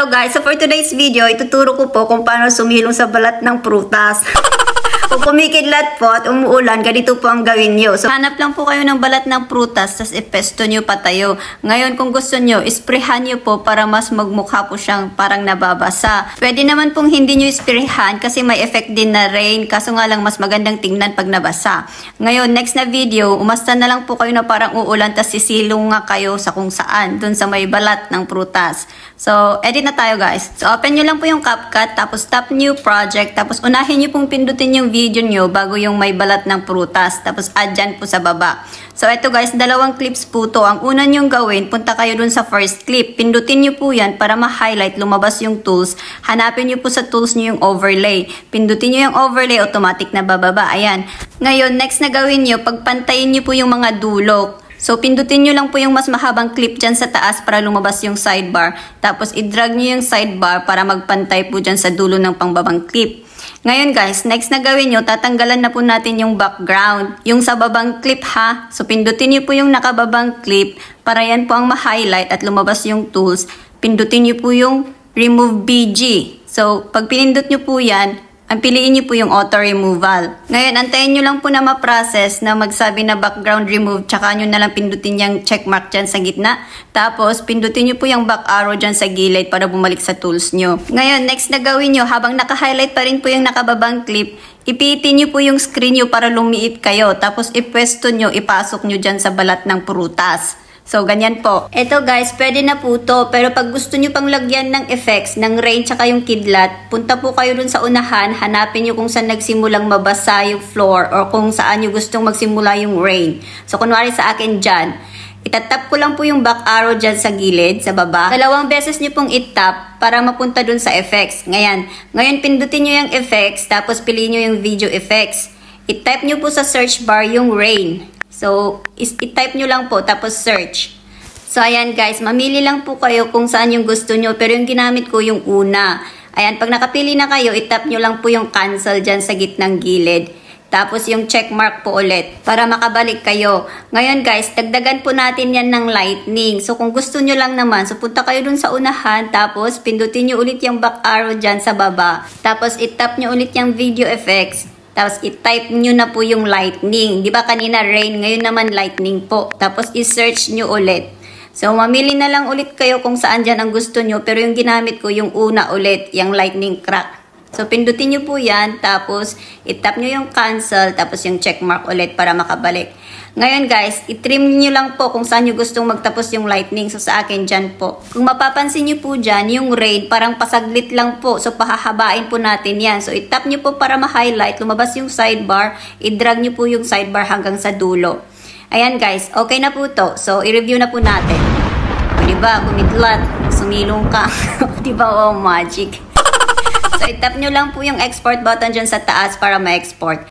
Hello guys, so for today's video, ituturo ko po kung paano sumilong sa balat ng prutas. Kung kumikidlat po at umuulan, ganito po ang gawin nyo. So, hanap lang po kayo ng balat ng prutas, tapos ipesto nyo patayo. Ngayon, kung gusto nyo, isprehan nyo po para mas magmukha po siyang parang nababasa. Pwede naman pong hindi nyo isprehan kasi may effect din na rain, kaso nga lang mas magandang tingnan pag nabasa. Ngayon, next na video, umasta na lang po kayo na parang uulan, tapos sisilong nga kayo sa kung saan, dun sa may balat ng prutas. So, edit na tayo guys. So, open nyo lang po yung CapCut, tapos tap new project, tapos unahin nyo pong pindutin yung video nyo bago yung may balat ng prutas. Tapos add dyan po sa baba. So ito guys, dalawang clips po to. Ang una nyong gawin, punta kayo dun sa first clip. Pindutin nyo po yan para ma-highlight, lumabas yung tools. Hanapin nyo po sa tools nyo yung overlay. Pindutin nyo yung overlay, automatic na bababa. Ayan. Ngayon, next na gawin nyo, pagpantayin nyo po yung mga dulo. So, pindutin nyo lang po yung mas mahabang clip dyan sa taas para lumabas yung sidebar. Tapos, i-drag nyo yung sidebar para magpantay po dyan sa dulo ng pangbabang clip. Ngayon guys, next na gawin nyo, tatanggalan na po natin yung background. Yung sa babang clip ha. So, pindutin nyo po yung nakababang clip para yan po ang ma-highlight at lumabas yung tools. Pindutin nyo po yung remove BG. So, pag pinindot nyo po yan, ang piliin nyo po yung auto removal. Ngayon, antayin nyo lang po na ma-process na magsabi na background remove, tsaka nyo na lang pindutin yung checkmark dyan sa gitna. Tapos, pindutin nyo po yung back arrow dyan sa gilid para bumalik sa tools nyo. Ngayon, next na gawin nyo, habang naka-highlight pa rin po yung nakababang clip, ipitin nyo po yung screen nyo para lumiit kayo. Tapos, ipwesto nyo, ipasok nyo dyan sa balat ng prutas. So, ganyan po. Ito guys, pwede na po to. Pero pag gusto nyo pang lagyan ng effects, ng rain tsaka yung kidlat, punta po kayo dun sa unahan, hanapin nyo kung saan nagsimulang mabasa yung floor or kung saan nyo gustong magsimula yung rain. So, kunwari sa akin dyan, itatap ko lang po yung back arrow dyan sa gilid, sa baba. Dalawang beses nyo pong itap para mapunta dun sa effects. Ngayon pindutin nyo yung effects, tapos piliin nyo yung video effects. I-type nyo po sa search bar yung rain. So, i-type nyo lang po, tapos search. So, ayan guys, mamili lang po kayo kung saan yung gusto nyo. Pero yung ginamit ko, yung una. Ayan, pag nakapili na kayo, i-tap nyo lang po yung cancel dyan sa gitnang gilid. Tapos yung checkmark po ulit, para makabalik kayo. Ngayon guys, dagdagan po natin yan ng lightning. So, kung gusto nyo lang naman, so punta kayo dun sa unahan, tapos pindutin nyo ulit yung back arrow dyan sa baba. Tapos, i-tap nyo ulit yung video effects. Tapos, i-type nyo na po yung lightning. Di ba kanina rain, ngayon naman lightning po. Tapos, i-search nyo ulit. So, mamili na lang ulit kayo kung saan dyan ang gusto nyo. Pero yung ginamit ko, yung una ulit, yung lightning crack. So, pindutin nyo po yan. Tapos, i-tap nyo yung cancel. Tapos, yung checkmark ulit para makabalik. Ngayon guys, i-trim nyo lang po kung saan nyo gustong magtapos yung lightning. So, sa akin dyan po. Kung mapapansin nyo po dyan, yung rain, parang pasaglit lang po. So, pahahabain po natin yan. So, i-tap nyo po para ma-highlight. Lumabas yung sidebar. I-drag nyo po yung sidebar hanggang sa dulo. Ayan guys, okay na po to. So, i-review na po natin. O, diba? Kumidlat. Sumilong ka. Diba? Oh, magic. So, i-tap nyo lang po yung export button dyan sa taas para ma-export.